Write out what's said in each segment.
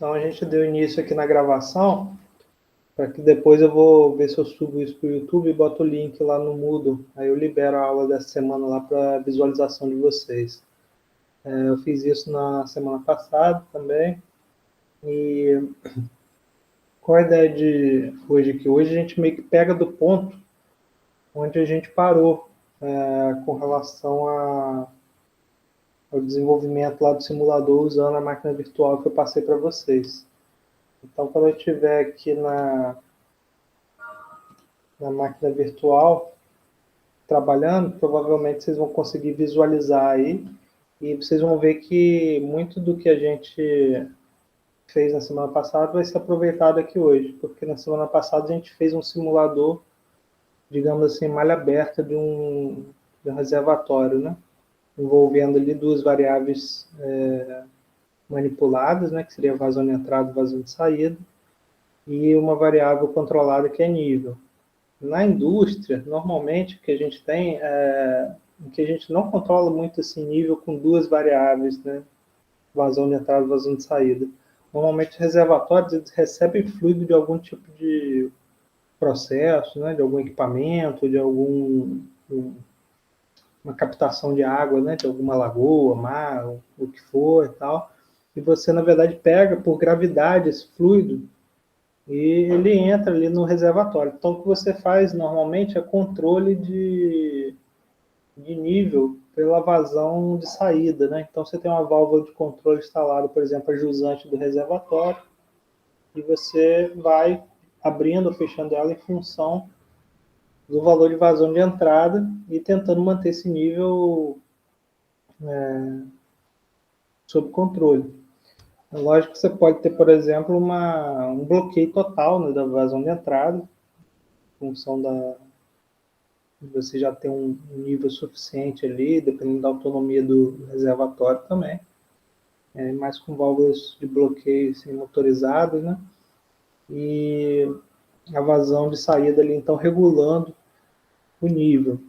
Então a gente deu início aqui na gravação, para que depois eu vou ver se eu subo isso para o YouTube e boto o link lá no Moodle. Aí eu libero a aula dessa semana lá para visualização de vocês. Eu fiz isso na semana passada também. E qual a ideia de hoje aqui? Hoje a gente meio que pega do ponto onde a gente parou com relação ao desenvolvimento lá do simulador usando a máquina virtual que eu passei para vocês. Então, quando eu estiver aqui na máquina virtual trabalhando, provavelmente vocês vão conseguir visualizar aí e vocês vão ver que muito do que a gente fez na semana passada vai ser aproveitado aqui hoje, porque na semana passada a gente fez um simulador, digamos assim, malha aberta de um reservatório, né? Envolvendo ali duas variáveis manipuladas, né? Que seria a vazão de entrada e vazão de saída, e uma variável controlada que é nível. Na indústria, normalmente, o que a gente tem que a gente não controla muito assim nível com duas variáveis, né? Vazão de entrada e vazão de saída. Normalmente, reservatórios eles recebem fluido de algum tipo de processo, né? De algum equipamento, de uma captação de água, né? De alguma lagoa, mar, o que for e tal. E você, na verdade, pega por gravidade esse fluido e ele entra ali no reservatório. Então, o que você faz normalmente é controle de nível pela vazão de saída, né? Então, você tem uma válvula de controle instalada, por exemplo, a jusante do reservatório, e você vai abrindo ou fechando ela em função do valor de vazão de entrada e tentando manter esse nível sob controle. É lógico que você pode ter, por exemplo, um bloqueio total, né, da vazão de entrada, em função você já tem um nível suficiente ali, dependendo da autonomia do reservatório também, mas com válvulas de bloqueio assim, motorizadas, né? E a vazão de saída ali, então, regulando o nível.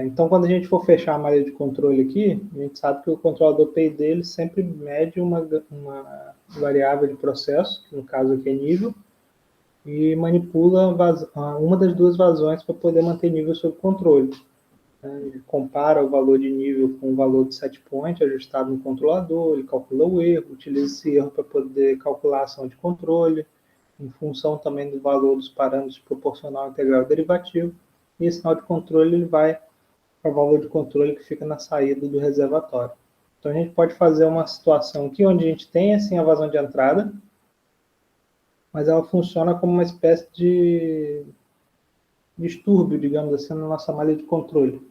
Então, quando a gente for fechar a malha de controle aqui, a gente sabe que o controlador PID ele sempre mede uma variável de processo, que no caso aqui é nível, e manipula uma das duas vazões para poder manter nível sob controle. Ele compara o valor de nível com o valor de set point ajustado no controlador, ele calcula o erro, utiliza esse erro para poder calcular a ação de controle, em função também do valor dos parâmetros proporcional, integral e derivativo, e esse sinal de controle ele vai para o valor de controle que fica na saída do reservatório. Então a gente pode fazer uma situação aqui onde a gente tem assim a vazão de entrada, mas ela funciona como uma espécie de distúrbio, digamos assim, na nossa malha de controle.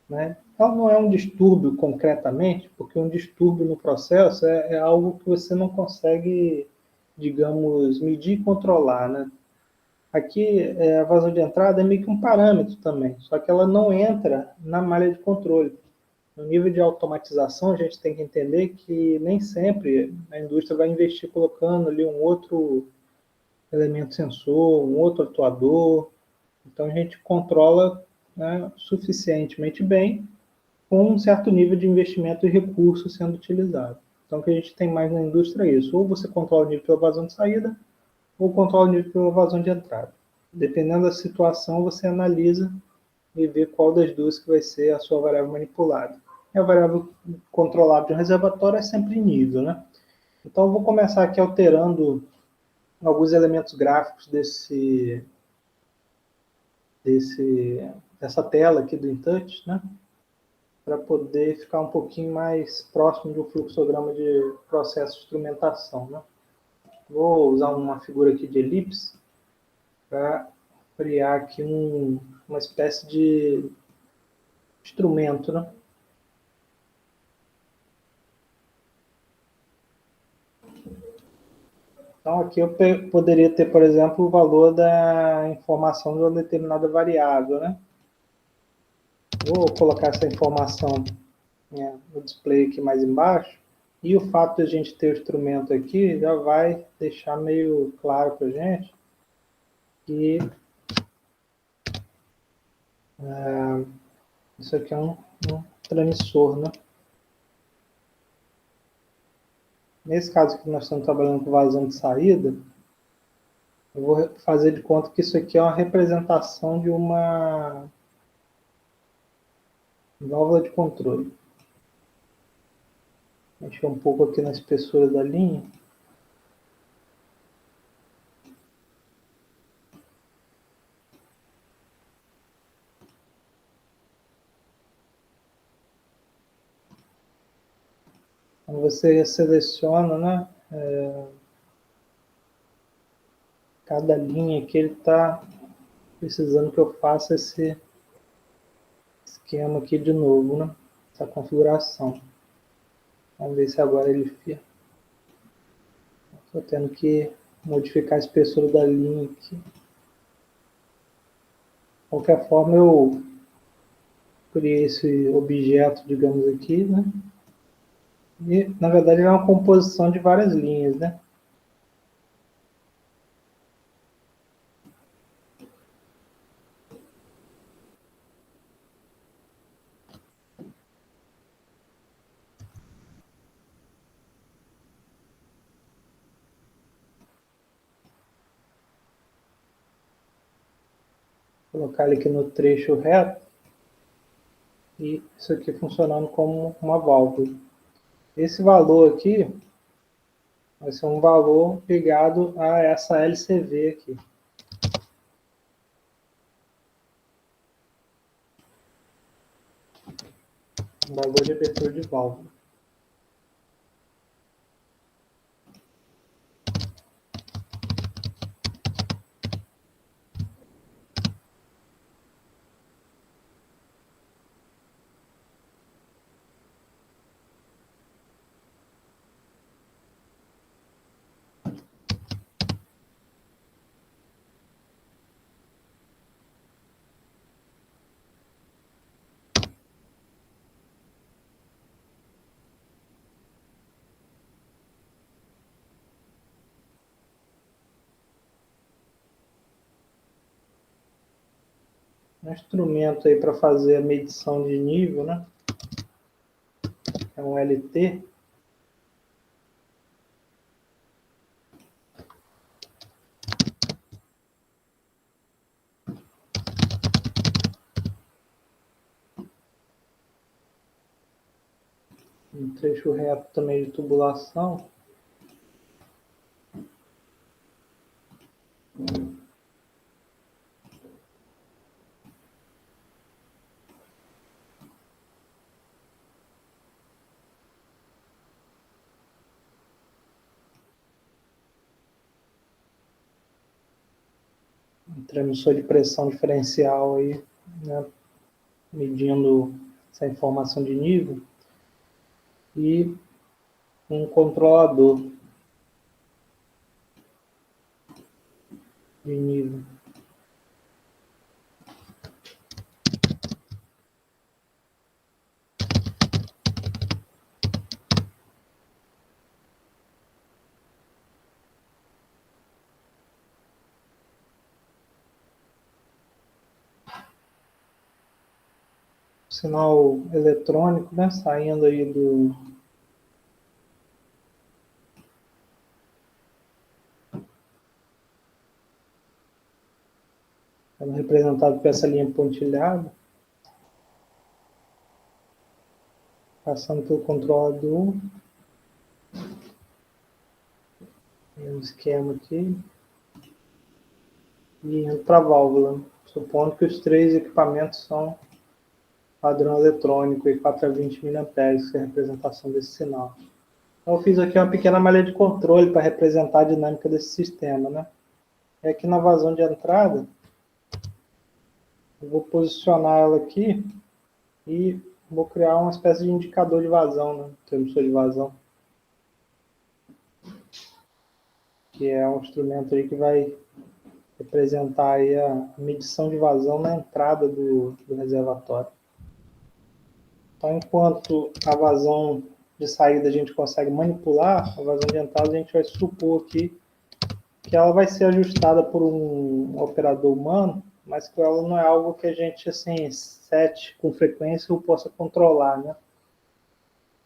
Né? Ela não é um distúrbio concretamente, porque um distúrbio no processo é algo que você não consegue, digamos, medir e controlar. Né? Aqui, a vazão de entrada é meio que um parâmetro também, só que ela não entra na malha de controle. No nível de automatização, a gente tem que entender que nem sempre a indústria vai investir colocando ali um outro elemento sensor, um outro atuador. Então, a gente controla, né, suficientemente bem com um certo nível de investimento e recurso sendo utilizado. Então, o que a gente tem mais na indústria é isso. Ou você controla o nível pela vazão de saída, ou controla o nível pela vazão de entrada. Dependendo da situação, você analisa e vê qual das duas que vai ser a sua variável manipulada. E a variável controlada de um reservatório é sempre nível, né? Então, eu vou começar aqui alterando alguns elementos gráficos dessa tela aqui do InTouch, né? Para poder ficar um pouquinho mais próximo de um fluxograma de processo de instrumentação. Né? Vou usar uma figura aqui de elipse para criar aqui uma espécie de instrumento. Né? Então aqui eu poderia ter, por exemplo, o valor da informação de uma determinada variável. Né? Vou colocar essa informação, né, no display aqui mais embaixo. E o fato de a gente ter o instrumento aqui já vai deixar meio claro para a gente que isso aqui é um transmissor, né? Nesse caso aqui, nós estamos trabalhando com vazão de saída, eu vou fazer de conta que isso aqui é uma representação de uma válvula de controle. Mexer um pouco aqui na espessura da linha. Quando você seleciona, né, cada linha aqui, ele está precisando que eu faça esse esquema aqui de novo, né, essa configuração. Vamos ver se agora ele fica. Estou tendo que modificar a espessura da linha aqui. De qualquer forma, eu criei esse objeto, digamos aqui, né? E, na verdade, é uma composição de várias linhas, né? Vou colocar ele aqui no trecho reto. E isso aqui funcionando como uma válvula. Esse valor aqui vai ser um valor ligado a essa LCV aqui. Um valor de abertura de válvula. Um instrumento aí para fazer a medição de nível, né? É um LT. Um trecho reto também de tubulação. Um transmissor de pressão diferencial aí, né? Medindo essa informação de nível. E um controlador de nível. Sinal eletrônico, né, saindo aí do representado por essa linha pontilhada, passando pelo controlador, tem um esquema aqui, e indo para a válvula, supondo que os três equipamentos são padrão eletrônico e 4 a 20 mA, que é a representação desse sinal. Então, eu fiz aqui uma pequena malha de controle para representar a dinâmica desse sistema, né? E aqui na vazão de entrada, eu vou posicionar ela aqui e vou criar uma espécie de indicador de vazão, né? Transmissor de vazão. Que é um instrumento aí que vai representar aí a medição de vazão na entrada do reservatório. Então, enquanto a vazão de saída a gente consegue manipular, a vazão de entrada a gente vai supor aqui que ela vai ser ajustada por um operador humano, mas que ela não é algo que a gente assim sete com frequência ou possa controlar, né?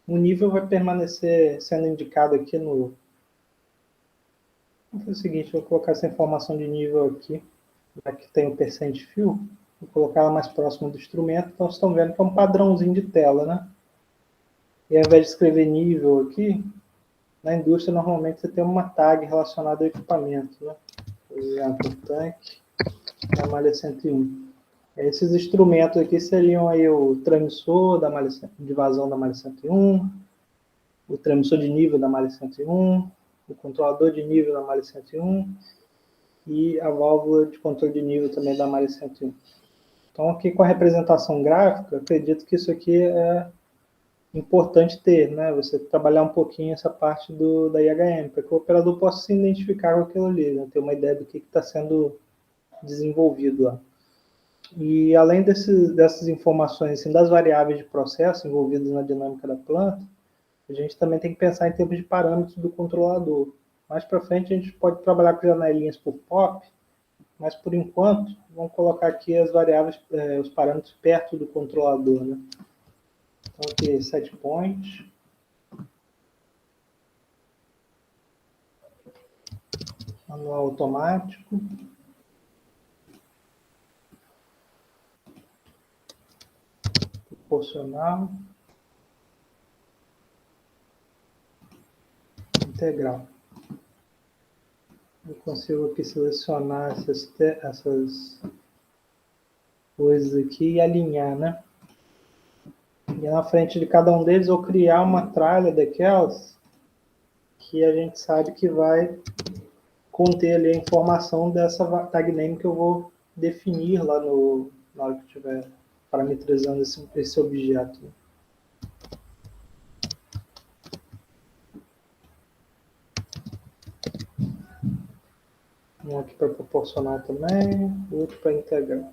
O nível vai permanecer sendo indicado aqui no... Vou fazer o seguinte, vou colocar essa informação de nível aqui, aqui tem o percent fill, vou colocar ela mais próximo do instrumento, então vocês estão vendo que é um padrãozinho de tela, né? E ao invés de escrever nível aqui, na indústria normalmente você tem uma tag relacionada ao equipamento, né? Por exemplo, tanque, na malha 101. Esses instrumentos aqui seriam aí o transmissor da malha de vazão da malha 101, o transmissor de nível da malha 101, o controlador de nível da malha 101 e a válvula de controle de nível também da malha 101. Então, aqui com a representação gráfica, acredito que isso aqui é importante ter, né? Você trabalhar um pouquinho essa parte da IHM, para que o operador possa se identificar com aquilo ali, né? Ter uma ideia do que está sendo desenvolvido lá. E além dessas informações, assim, das variáveis de processo envolvidas na dinâmica da planta, a gente também tem que pensar em termos de parâmetros do controlador. Mais para frente a gente pode trabalhar com janelinhas por POP, mas por enquanto vamos colocar aqui as variáveis, os parâmetros perto do controlador, né? Então aqui set point, manual automático, proporcional, integral. Eu consigo aqui selecionar essas coisas aqui e alinhar, né? E na frente de cada um deles eu criar uma tralha daquelas que a gente sabe que vai conter ali a informação dessa tag name que eu vou definir lá na hora que eu estiver parametrizando esse objeto. Um aqui para proporcional também, outro para integral.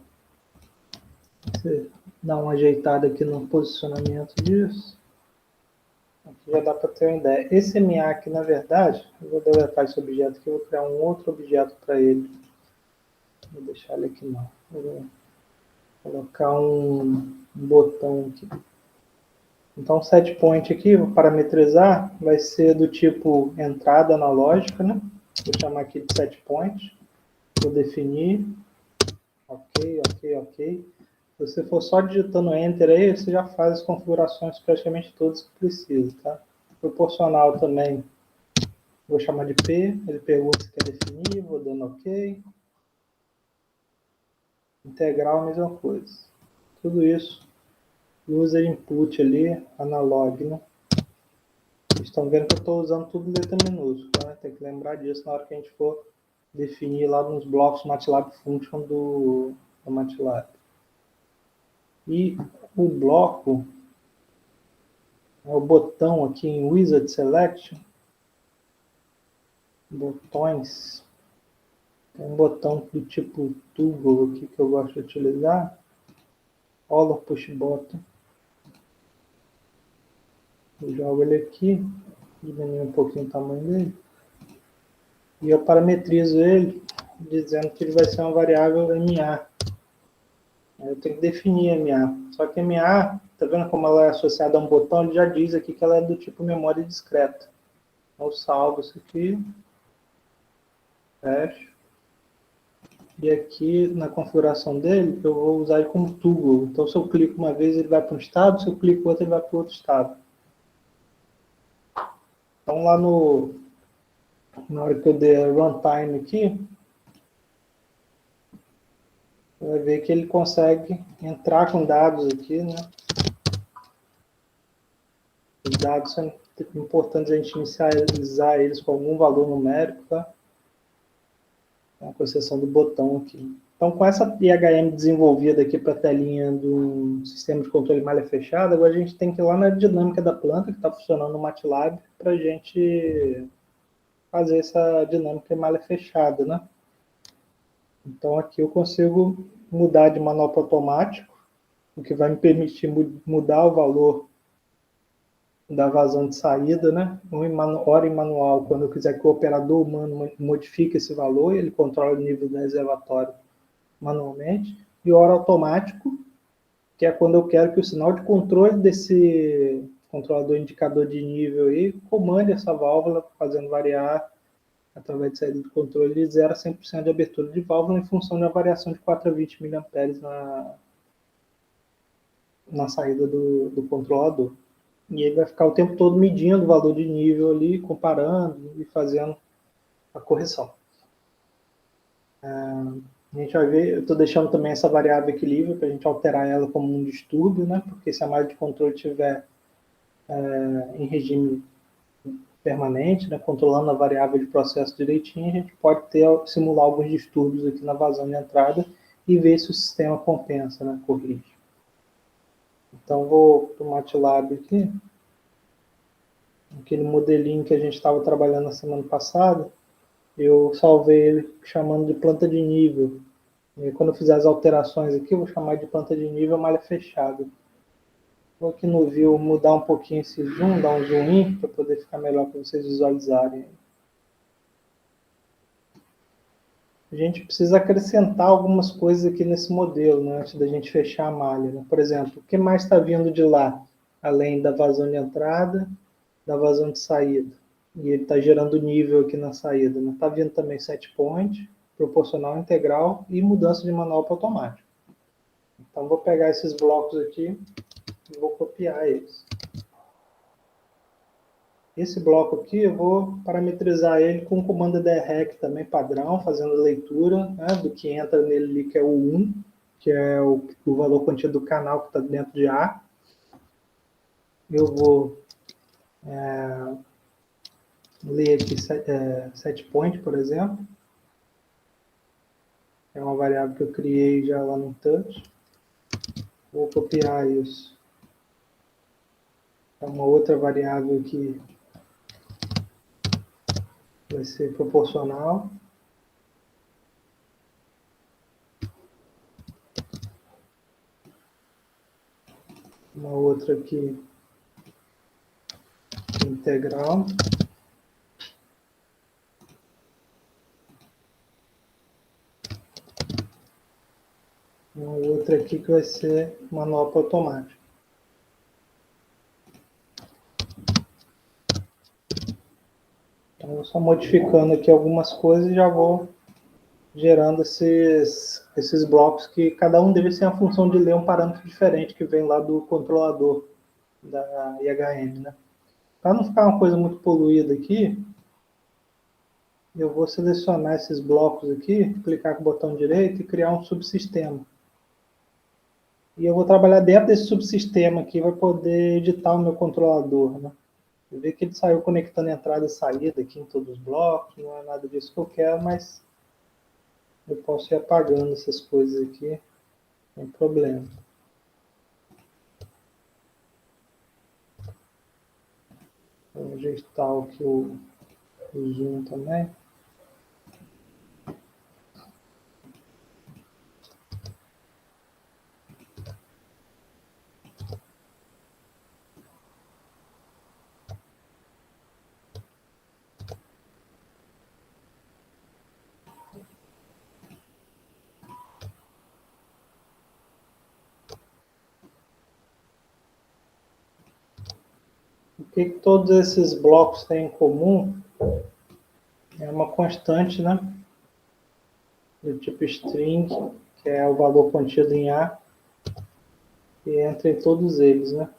Você dá uma ajeitada aqui no posicionamento disso. Aqui já dá para ter uma ideia. Esse MA aqui, na verdade, eu vou deletar esse objeto aqui, eu vou criar um outro objeto para ele. Vou deixar ele aqui não. Vou colocar um botão aqui. Então, o set point aqui, vou parametrizar, vai ser do tipo entrada analógica, né? Vou chamar aqui de set point. Vou definir. Ok, ok, ok. Se você for só digitando Enter aí, você já faz as configurações praticamente todas que precisa, tá? Proporcional também, vou chamar de P, ele pergunta se quer definir, vou dando OK. Integral, a mesma coisa. Tudo isso, user input ali, analog, né? Vocês estão vendo que eu estou usando tudo letra minúscula, tá? Tem que lembrar disso na hora que a gente for definir lá nos blocos MATLAB Function do MATLAB. E o bloco, o botão aqui em Wizard Selection, botões, tem um botão do tipo toggle aqui que eu gosto de utilizar, All Push Button. Eu jogo ele aqui, diminuo um pouquinho o tamanho dele, e eu parametrizo ele, dizendo que ele vai ser uma variável MA. Eu tenho que definir MA. Só que MA, tá vendo como ela é associada a um botão? Ele já diz aqui que ela é do tipo memória discreta. Então, eu salvo isso aqui, fecho. E aqui na configuração dele, eu vou usar ele como toggle. Então, se eu clico uma vez, ele vai para um estado, se eu clico outro, ele vai para outro estado. Então, lá na hora que eu der runtime aqui, você vai ver que ele consegue entrar com dados aqui, né? Os dados são importantes a gente inicializar eles com algum valor numérico, tá? Com exceção do botão aqui. Então, com essa IHM desenvolvida aqui para a telinha do sistema de controle malha fechada, agora a gente tem que ir lá na dinâmica da planta, que está funcionando no MATLAB, para a gente fazer essa dinâmica malha fechada, né? Então, aqui eu consigo mudar de manual para automático, o que vai me permitir mudar o valor da vazão de saída, né? Hora em manual, quando eu quiser que o operador humano modifique esse valor, ele controla o nível do reservatório manualmente, e hora automático, que é quando eu quero que o sinal de controle desse controlador indicador de nível aí, comande essa válvula fazendo variar através de saída de controle de 0 a 100% de abertura de válvula em função da variação de 4 a 20 mA na saída do controlador. E ele vai ficar o tempo todo medindo o valor de nível ali, comparando e fazendo a correção. A gente vai ver, eu estou deixando também essa variável equilíbrio para a gente alterar ela como um distúrbio, né? Porque se a malha de controle estiver em regime permanente, né? Controlando a variável de processo direitinho, a gente pode simular alguns distúrbios aqui na vazão de entrada e ver se o sistema compensa, né? Corrige. Então, vou para o MATLAB aqui, aquele modelinho que a gente estava trabalhando na semana passada, eu salvei ele chamando de planta de nível. E quando eu fizer as alterações aqui, eu vou chamar de planta de nível malha fechada. Vou aqui no View mudar um pouquinho esse zoom, dar um zoom in, para poder ficar melhor para vocês visualizarem. A gente precisa acrescentar algumas coisas aqui nesse modelo, né, antes da gente fechar a malha. Né? Por exemplo, o que mais está vindo de lá? Além da vazão de entrada, da vazão de saída. E ele está gerando nível aqui na saída. Está vindo também set point, proporcional integral e mudança de manual para automático. Então, vou pegar esses blocos aqui e vou copiar eles. Esse bloco aqui, eu vou parametrizar ele com o comando DREC também padrão, fazendo leitura, né, do que entra nele, que é o 1, que é o valor contido do canal que está dentro de A. Eu vou ler aqui set point, por exemplo. É uma variável que eu criei já lá no touch. Vou copiar isso. É uma outra variável que vai ser proporcional. Uma outra aqui integral. Uma outra aqui que vai ser manual para automático. Então, eu só modificando aqui algumas coisas e já vou gerando esses blocos que cada um deve ser a função de ler um parâmetro diferente que vem lá do controlador da IHM, né? Para não ficar uma coisa muito poluída aqui, eu vou selecionar esses blocos aqui, clicar com o botão direito e criar um subsistema. E eu vou trabalhar dentro desse subsistema aqui, vai poder editar o meu controlador, né? Eu vi que ele saiu conectando entrada e saída aqui em todos os blocos, não é nada disso que eu quero, mas eu posso ir apagando essas coisas aqui, sem problema. Vou ajeitar aqui o zoom também. O que todos esses blocos têm em comum é uma constante, né? Do tipo string, que é o valor contido em A, e entra em todos eles, né?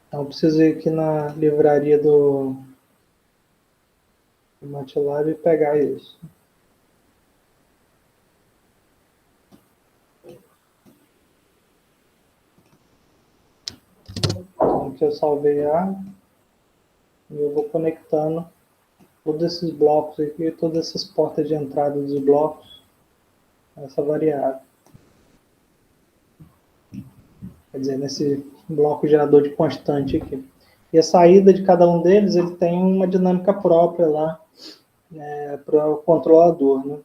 Então, eu preciso ir aqui na livraria do MATLAB e pegar isso. Então, aqui eu salvei A e eu vou conectando todos esses blocos aqui, todas essas portas de entrada dos blocos, essa variável. Quer dizer, nesse bloco gerador de constante aqui. E a saída de cada um deles, ele tem uma dinâmica própria lá, para o controlador, né?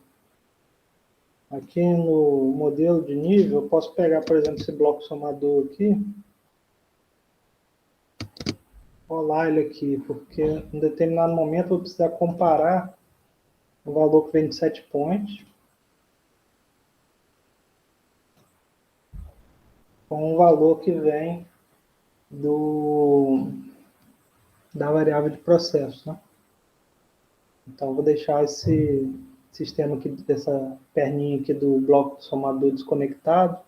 Aqui no modelo de nível, eu posso pegar, por exemplo, esse bloco somador aqui, rolar ele aqui, porque em um determinado momento eu vou precisar comparar o valor que vem de set point com o valor que vem da variável de processo, né? Então, vou deixar esse sistema aqui, dessa perninha aqui do bloco do somador desconectado,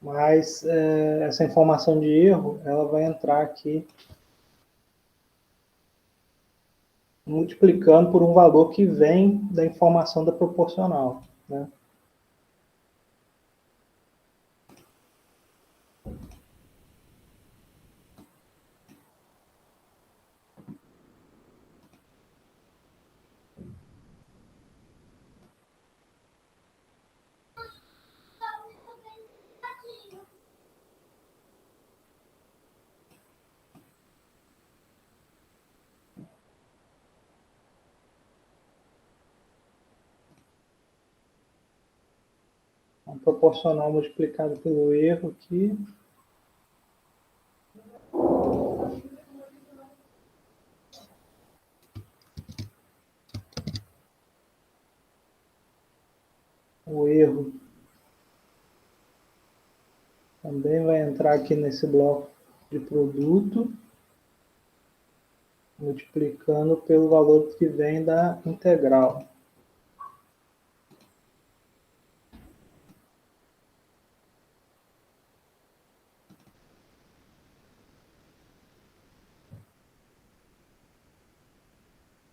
mas essa informação de erro, ela vai entrar aqui multiplicando por um valor que vem da informação da proporcional, né? A proporcional multiplicado pelo erro aqui. O erro também vai entrar aqui nesse bloco de produto, multiplicando pelo valor que vem da integral.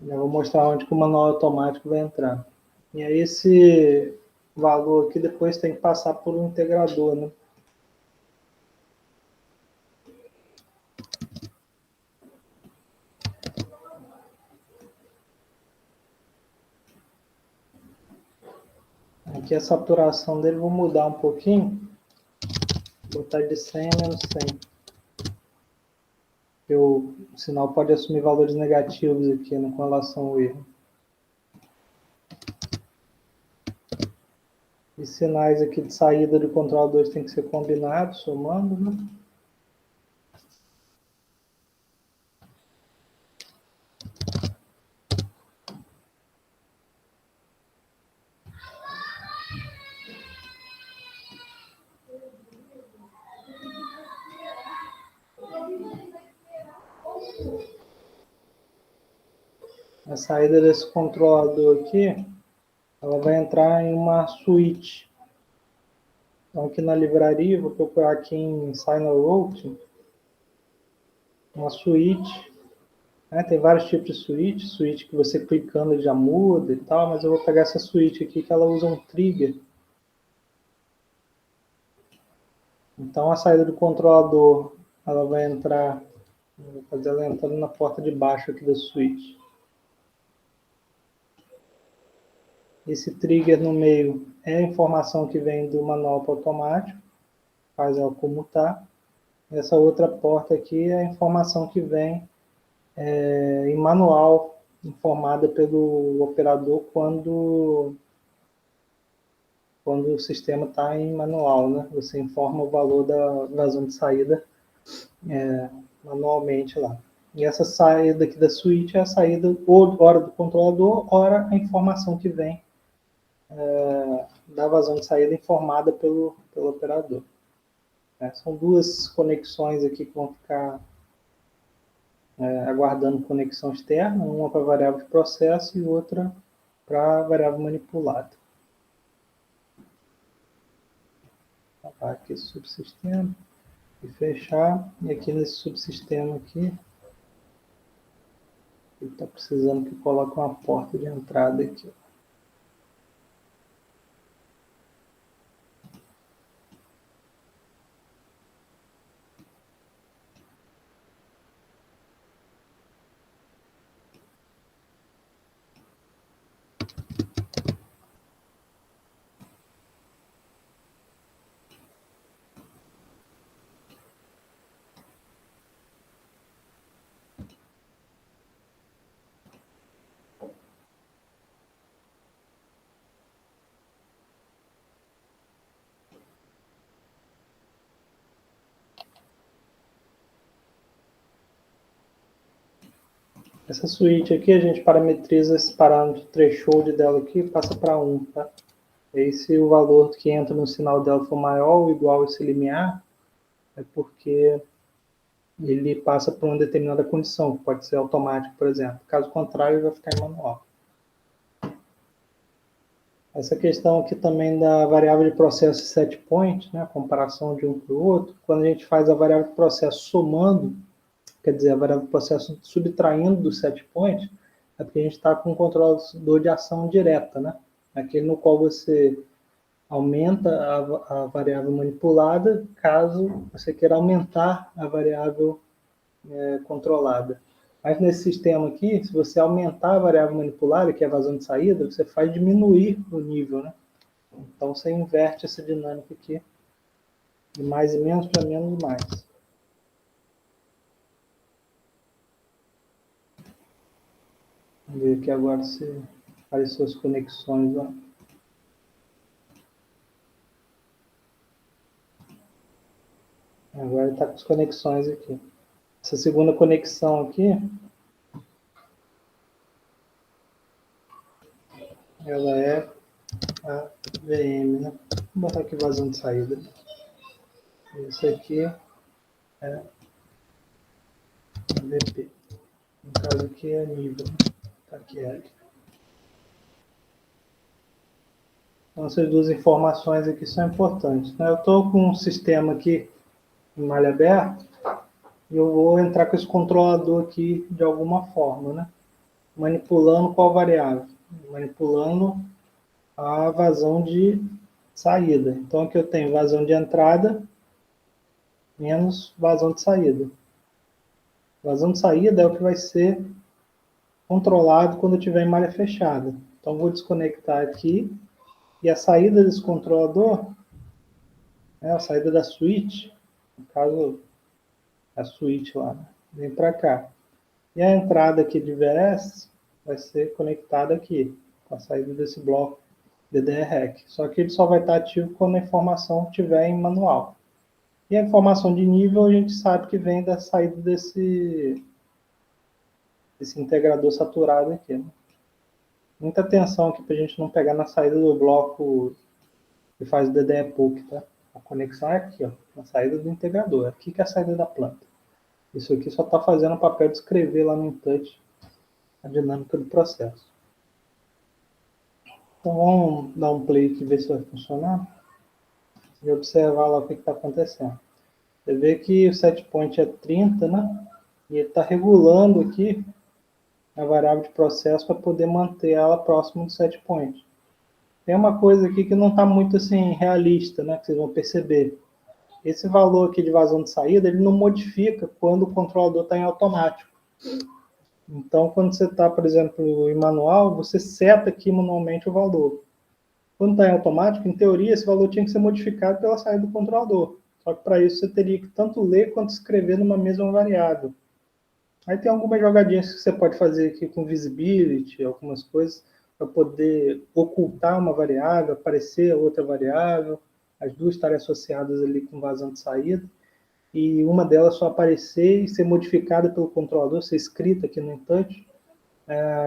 Eu vou mostrar onde que o manual automático vai entrar. E aí esse valor aqui depois tem que passar por um integrador, né? Aqui a saturação dele, vou mudar um pouquinho. Vou botar de 100 a menos 100. O sinal pode assumir valores negativos aqui, né, com relação ao erro. E sinais aqui de saída do controlador tem que ser combinados, somando, né? A saída desse controlador aqui, ela vai entrar em uma switch. Então aqui na livraria, vou procurar aqui em Signal Routing, uma switch. Né? Tem vários tipos de switch que você clicando já muda e tal, mas eu vou pegar essa switch aqui que ela usa um trigger. Então a saída do controlador, ela vai entrar, vou fazer ela entrando na porta de baixo aqui da switch. Esse trigger no meio é a informação que vem do manual para automático, faz ela comutar. Essa outra porta aqui é a informação que vem em manual, informada pelo operador quando o sistema está em manual, né? Você informa o valor da vazão de saída manualmente lá. E essa saída aqui da switch é a saída ora do controlador, ora a informação que vem da vazão de saída informada pelo operador. São duas conexões aqui que vão ficar aguardando conexão externa, uma para a variável de processo e outra para a variável manipulada. Apagar aqui esse subsistema e fechar. E aqui nesse subsistema aqui, ele está precisando que eu coloque uma porta de entrada aqui. Essa switch aqui, a gente parametriza esse parâmetro threshold dela aqui, passa para 1, tá? E aí, se o valor que entra no sinal dela for maior ou igual a esse limiar, é porque ele passa por uma determinada condição, que pode ser automático, por exemplo. Caso contrário, ele vai ficar em manual. Essa questão aqui também da variável de processo set point, né, a comparação de um para o outro, quando a gente faz a variável de processo somando, quer dizer, a variável de processo subtraindo do set point, é porque a gente está com um controlador de ação direta, né? Aquele no qual você aumenta a variável manipulada, caso você queira aumentar a variável controlada. Mas nesse sistema aqui, se você aumentar a variável manipulada, que é a vazão de saída, você faz diminuir o nível, né? Então você inverte essa dinâmica aqui, de mais e menos para menos e mais. Vamos ver aqui agora se apareceu as conexões. Ó. Agora está com as conexões aqui. Essa segunda conexão aqui, ela é a VM, né? Vou botar aqui vazão de saída. Isso aqui é a VP. No caso aqui é nível. Tá aqui, Então, essas duas informações aqui são importantes. Né? Eu estou com um sistema aqui em malha aberta e eu vou entrar com esse controlador aqui de alguma forma, né? Manipulando qual variável? Manipulando a vazão de saída. Então, aqui eu tenho vazão de entrada menos vazão de saída. Vazão de saída é o que vai ser controlado quando eu estiver em malha fechada. Então, vou desconectar aqui e a saída desse controlador, a saída da switch, no caso, a switch lá, né? Vem para cá. E a entrada aqui de VS vai ser conectada aqui, com a saída desse bloco DDR-REC. Só que ele só vai estar ativo quando a informação estiver em manual. E a informação de nível a gente sabe que vem da saída desse integrador saturado aqui. Né? Muita atenção aqui para a gente não pegar na saída do bloco que faz o DDE-POC, tá? A conexão é aqui, ó, na saída do integrador. Aqui que é a saída da planta. Isso aqui só está fazendo o papel de escrever lá no InTouch a dinâmica do processo. Então vamos dar um play aqui e ver se vai funcionar. E observar lá o que está acontecendo. Você vê que o set point é 30, né? E ele está regulando aqui a variável de processo para poder manter ela próxima do set point. Tem uma coisa aqui que não está muito assim realista, né? Que vocês vão perceber. Esse valor aqui de vazão de saída, ele não modifica quando o controlador está em automático. Então, quando você está, por exemplo, em manual, você seta aqui manualmente o valor. Quando está em automático, em teoria, esse valor tinha que ser modificado pela saída do controlador. Só que para isso você teria que tanto ler quanto escrever numa mesma variável. Aí tem algumas jogadinhas que você pode fazer aqui com visibility, algumas coisas, para poder ocultar uma variável, aparecer outra variável, as duas estarem associadas ali com vazão de saída, e uma delas só aparecer e ser modificada pelo controlador, ser escrita aqui no InTouch,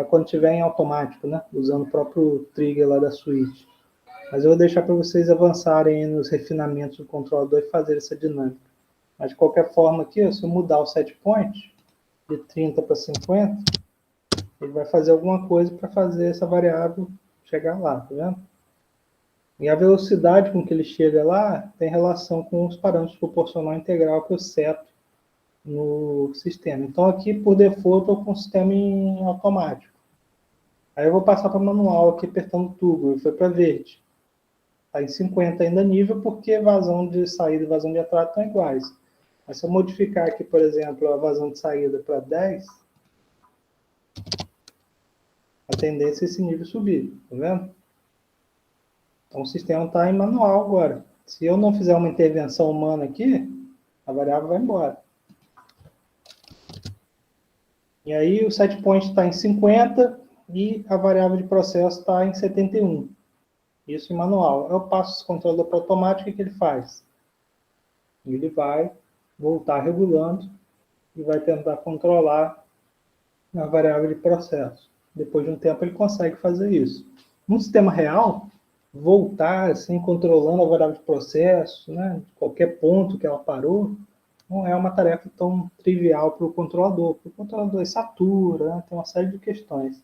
quando estiver em automático, né? Usando o próprio trigger lá da switch. Mas eu vou deixar para vocês avançarem nos refinamentos do controlador e fazer essa dinâmica. Mas de qualquer forma aqui, se eu mudar o set point de 30 para 50, ele vai fazer alguma coisa para fazer essa variável chegar lá, tá vendo? E a velocidade com que ele chega lá tem relação com os parâmetros proporcional integral que eu seto no sistema. Então aqui, por default, eu estou com o sistema em automático. Aí eu vou passar para manual aqui, apertando o tubo, foi para verde. Está em 50 ainda nível, porque vazão de saída e vazão de entrada estão iguais. Mas se eu modificar aqui, por exemplo, a vazão de saída para 10, a tendência é esse nível subir, tá vendo? Então o sistema está em manual agora. Se eu não fizer uma intervenção humana aqui, a variável vai embora. E aí o set point está em 50 e a variável de processo está em 71. Isso em manual. Eu passo esse controlador para automático, o que ele faz? Ele vai voltar regulando e vai tentar controlar a variável de processo. Depois de um tempo ele consegue fazer isso. No sistema real, voltar, assim, controlando a variável de processo, né, qualquer ponto que ela parou, não é uma tarefa tão trivial para o controlador. O controlador satura, né, tem uma série de questões.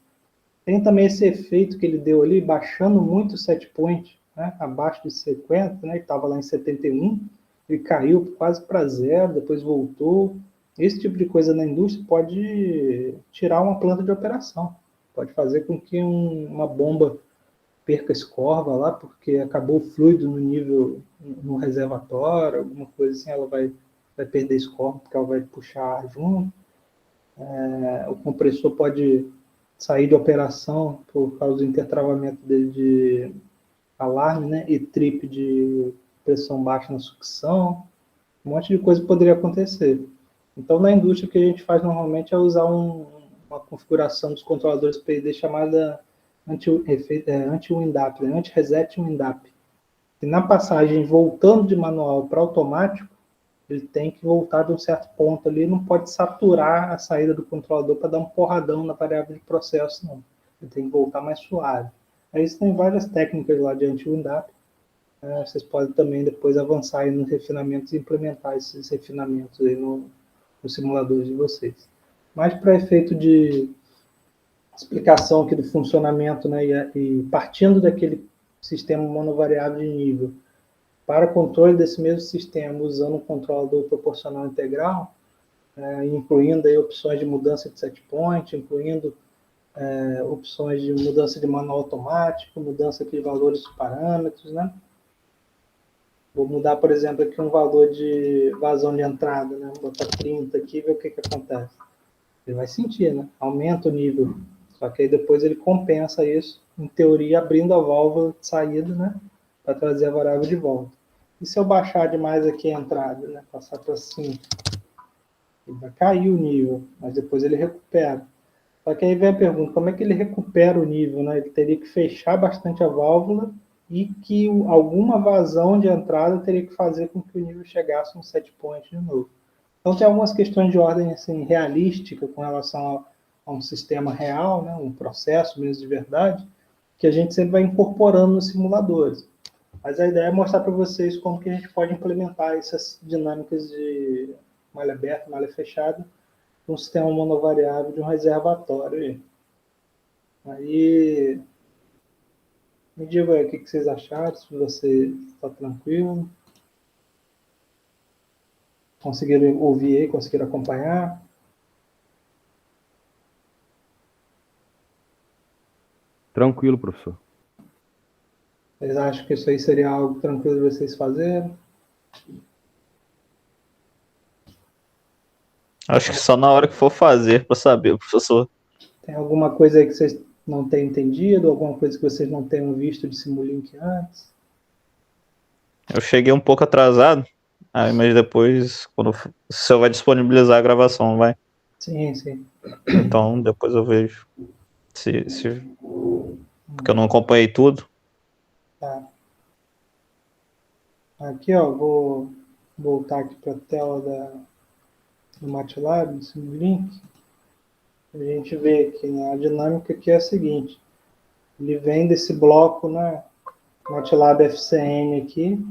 Tem também esse efeito que ele deu ali, baixando muito o set point, né, abaixo de 50, né, ele estava lá em 71, ele caiu quase para zero, depois voltou. Esse tipo de coisa na indústria pode tirar uma planta de operação, pode fazer com que uma bomba perca escorva lá, porque acabou o fluido no nível, no reservatório, alguma coisa assim, ela vai perder escorva, porque ela vai puxar ar junto. O compressor pode sair de operação por causa do intertravamento dele de alarme, né, e trip de pressão baixa na sucção. Um monte de coisa poderia acontecer. Então, na indústria, o que a gente faz normalmente é usar uma configuração dos controladores PD chamada anti-windap, né, anti-reset windap. E na passagem, voltando de manual para automático, ele tem que voltar de um certo ponto ali, não pode saturar a saída do controlador para dar um porradão na variável de processo, não. Ele tem que voltar mais suave. Aí tem várias técnicas lá de anti-windap. Vocês podem também depois avançar aí nos refinamentos e implementar esses refinamentos aí no simulador de vocês. Mas para efeito de explicação aqui do funcionamento, né, e partindo daquele sistema monovariável de nível para controle desse mesmo sistema, usando um controlador proporcional integral, incluindo aí opções de mudança de set point, incluindo opções de mudança de manual automático, mudança de valores de parâmetros, né? Vou mudar, por exemplo, aqui um valor de vazão de entrada, né? Vou botar 30 aqui e ver o que acontece. Ele vai sentir, né? Aumenta o nível. Só que aí depois ele compensa isso, em teoria, abrindo a válvula de saída, né? Para trazer a variável de volta. E se eu baixar demais aqui a entrada, né? Passar para 5, ele vai cair o nível, mas depois ele recupera. Só que aí vem a pergunta, como é que ele recupera o nível, né? Ele teria que fechar bastante a válvula e que alguma vazão de entrada teria que fazer com que o nível chegasse a um set point de novo. Então tem algumas questões de ordem assim, realística com relação a um sistema real, né? Um processo mesmo de verdade, que a gente sempre vai incorporando nos simuladores. Mas a ideia é mostrar para vocês como que a gente pode implementar essas dinâmicas de malha aberta, malha fechada, um sistema monovariável de um reservatório. Aí, me diga aí o que vocês acharam, se você está tranquilo. Conseguiram ouvir aí, conseguiram acompanhar? Tranquilo, professor. Vocês acham que isso aí seria algo tranquilo de vocês fazerem? Acho que só na hora que for fazer para saber, professor. Tem alguma coisa aí que vocês não tenham entendido? Alguma coisa que vocês não tenham visto de Simulink antes? Eu cheguei um pouco atrasado, mas depois, quando o senhor vai disponibilizar a gravação, não vai? Sim, sim. Então, depois eu vejo porque eu não acompanhei tudo. Tá. Aqui, ó, vou voltar aqui para a tela do MATLAB, do Simulink. A gente vê aqui, né, a dinâmica aqui é a seguinte. Ele vem desse bloco, né, MATLAB FCM aqui,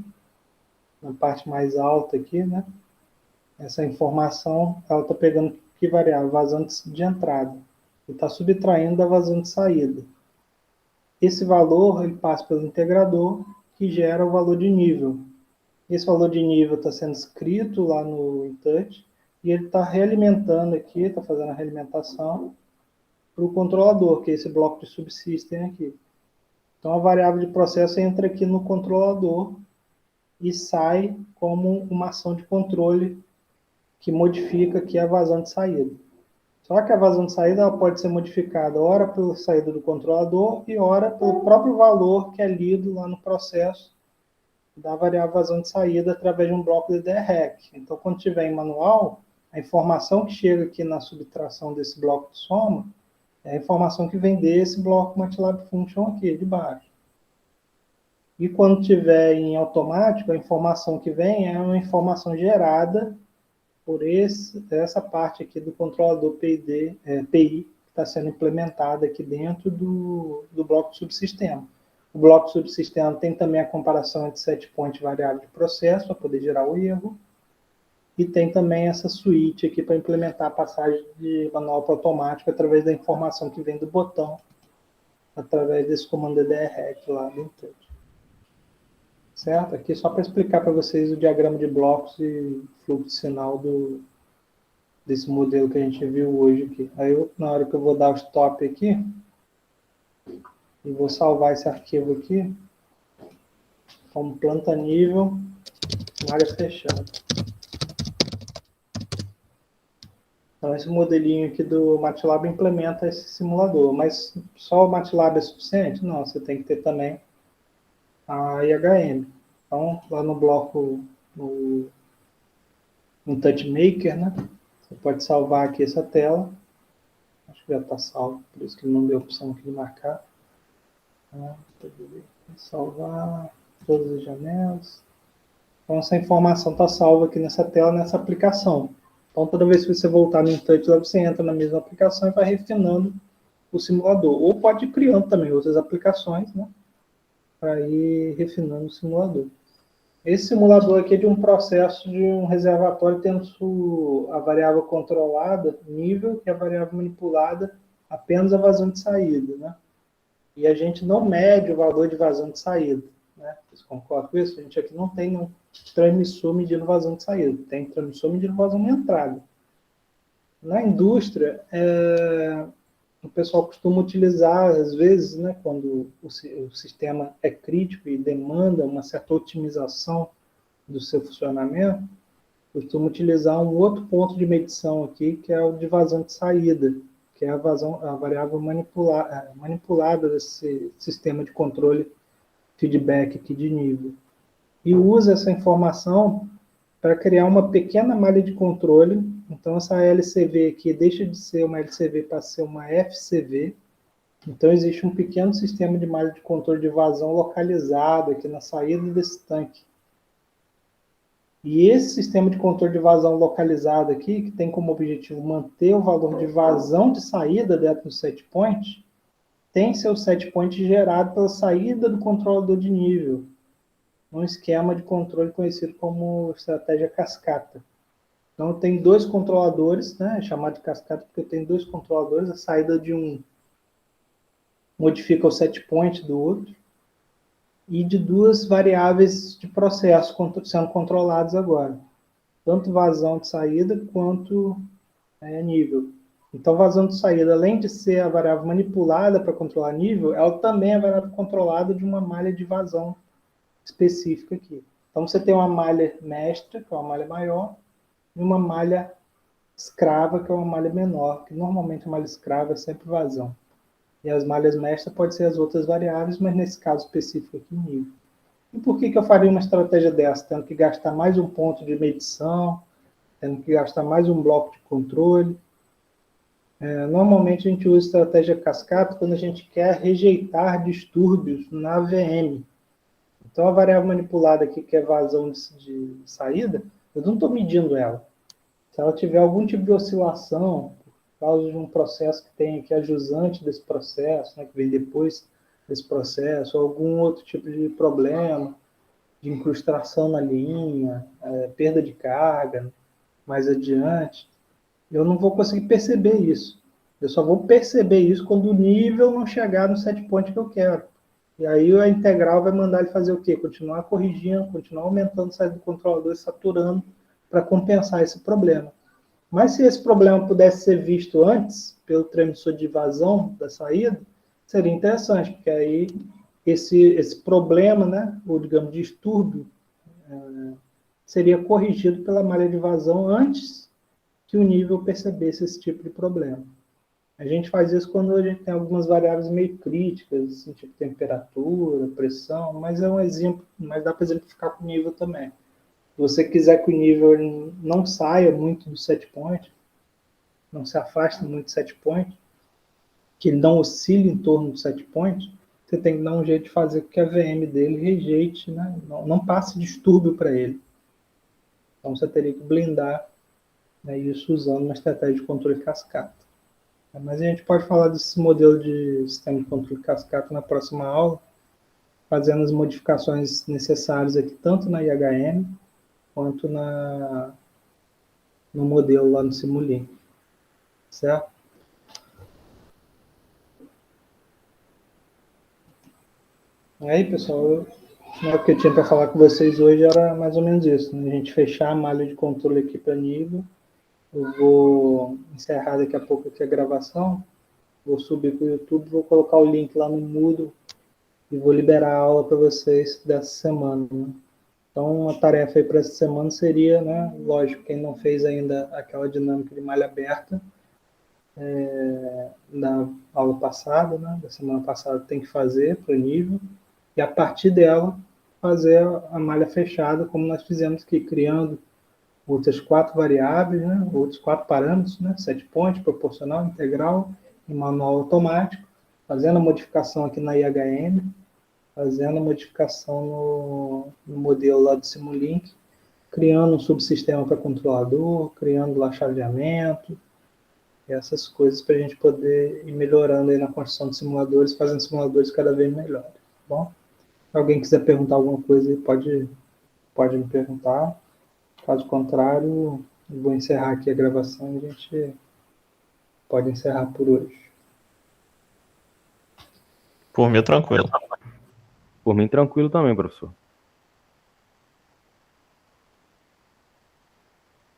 na parte mais alta aqui, né? Essa informação, ela está pegando que variável? Vazão de entrada. E está subtraindo da vazão de saída. Esse valor, ele passa pelo integrador, que gera o valor de nível. Esse valor de nível está sendo escrito lá no InTouch, e ele está realimentando aqui, está fazendo a realimentação para o controlador, que é esse bloco de subsystem aqui. Então, a variável de processo entra aqui no controlador e sai como uma ação de controle que modifica aqui a vazão de saída. Só que a vazão de saída ela pode ser modificada ora pela saída do controlador e ora pelo próprio valor que é lido lá no processo da variável vazão de saída através de um bloco de DREC. Então, quando tiver em manual, a informação que chega aqui na subtração desse bloco de soma é a informação que vem desse bloco MATLAB Function aqui de baixo. E quando tiver em automático, a informação que vem é uma informação gerada por essa parte aqui do controlador PI, que está sendo implementada aqui dentro do bloco de subsistema. O bloco subsistema tem também a comparação entre set point e variável de processo, para poder gerar o erro. E tem também essa suíte aqui para implementar a passagem de manual para automático através da informação que vem do botão, através desse comando DREC lá do Intouch. Certo? Aqui só para explicar para vocês o diagrama de blocos e fluxo de sinal desse modelo que a gente viu hoje aqui. Aí, na hora que eu vou dar o stop aqui, e vou salvar esse arquivo aqui, como planta nível, área fechada. Então, esse modelinho aqui do MATLAB implementa esse simulador, mas só o MATLAB é suficiente? Não, você tem que ter também a IHM. Então, lá no bloco, no TouchMaker, né? Você pode salvar aqui essa tela. Acho que já está salvo, por isso que não deu opção aqui de marcar. Salvar todas as janelas. Então, essa informação está salva aqui nessa tela, nessa aplicação. Então, toda vez que você voltar no InTouch, você entra na mesma aplicação e vai refinando o simulador. Ou pode ir criando também outras aplicações, né? Para ir refinando o simulador. Esse simulador aqui é de um processo de um reservatório tendo a variável controlada, nível, e a variável manipulada, apenas a vazão de saída, né? E a gente não mede o valor de vazão de saída, né? Vocês concordam com isso? A gente aqui não tem um transmissor medindo vazão de saída, tem transmissor medindo vazão de entrada. Na indústria, o pessoal costuma utilizar, às vezes, né, quando o sistema é crítico e demanda uma certa otimização do seu funcionamento, costuma utilizar um outro ponto de medição aqui, que é o de vazão de saída, que é a variável manipulada desse sistema de controle feedback aqui de nível. E usa essa informação para criar uma pequena malha de controle. Então, essa LCV aqui deixa de ser uma LCV para ser uma FCV. Então, existe um pequeno sistema de malha de controle de vazão localizado aqui na saída desse tanque. E esse sistema de controle de vazão localizado aqui, que tem como objetivo manter o valor de vazão de saída dentro do set point, tem seu set point gerado pela saída do controlador de nível, um esquema de controle conhecido como estratégia cascata. Então, tem dois controladores, né, chamado de cascata porque tem dois controladores, a saída de um modifica o set point do outro, e de duas variáveis de processo sendo controladas agora, tanto vazão de saída quanto nível. Então, vazão de saída, além de ser a variável manipulada para controlar nível, ela também é a variável controlada de uma malha de vazão específica aqui. Então, você tem uma malha mestra, que é uma malha maior, e uma malha escrava, que é uma malha menor, que normalmente a malha escrava é sempre vazão. E as malhas mestras podem ser as outras variáveis, mas nesse caso específico aqui, nível. E por que eu faria uma estratégia dessa? Tendo que gastar mais um ponto de medição, tendo que gastar mais um bloco de controle. Normalmente a gente usa estratégia cascata quando a gente quer rejeitar distúrbios na VM. Então a variável manipulada aqui, que é vazão de saída, eu não estou medindo ela. Se ela tiver algum tipo de oscilação, por causa de um processo que tem aqui, a jusante desse processo, né, que vem depois desse processo, ou algum outro tipo de problema, de incrustação na linha, perda de carga, mais adiante, eu não vou conseguir perceber isso. Eu só vou perceber isso quando o nível não chegar no set point que eu quero. E aí a integral vai mandar ele fazer o quê? Continuar corrigindo, continuar aumentando a saída do controlador e saturando para compensar esse problema. Mas se esse problema pudesse ser visto antes, pelo transmissor de vazão da saída, seria interessante, porque aí esse problema, né, ou digamos, distúrbio, seria corrigido pela malha de vazão antes que o nível percebesse esse tipo de problema. A gente faz isso quando a gente tem algumas variáveis meio críticas, assim, tipo temperatura, pressão, mas é um exemplo, mas dá para exemplificar com o nível também. Se você quiser que o nível não saia muito do set point, não se afaste muito do set point, que ele não oscile em torno do set point, você tem que dar um jeito de fazer com que a VM dele rejeite, né? Não passe distúrbio para ele. Então você teria que blindar, né, isso usando uma estratégia de controle cascata. Mas a gente pode falar desse modelo de sistema de controle cascata na próxima aula. fazendo as modificações necessárias aqui, tanto na IHM quanto no modelo lá no Simulink, certo? Aí, pessoal, o que eu tinha para falar com vocês hoje era mais ou menos isso, né? A gente fechar a malha de controle aqui para nível. Eu vou encerrar daqui a pouco aqui a gravação, vou subir para o YouTube, vou colocar o link lá no Moodle e vou liberar a aula para vocês dessa semana, né? Então, a tarefa aí para essa semana seria, né, lógico, quem não fez ainda aquela dinâmica de malha aberta da aula passada, né, da semana passada, tem que fazer para o nível, e a partir dela fazer a malha fechada, como nós fizemos aqui, criando outras 4 variáveis, né, outros 4 parâmetros, né, set point, proporcional, integral e manual automático, fazendo a modificação aqui na IHM, fazendo a modificação no modelo lá do Simulink, criando um subsistema para controlador, criando lá chaveamento, essas coisas para a gente poder ir melhorando aí na construção de simuladores, fazendo simuladores cada vez melhores, tá bom? Se alguém quiser perguntar alguma coisa, pode me perguntar. Caso contrário, eu vou encerrar aqui a gravação e a gente pode encerrar por hoje. Por mim, tranquilo. Por mim, tranquilo também, professor.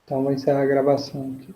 Então, vou encerrar a gravação aqui.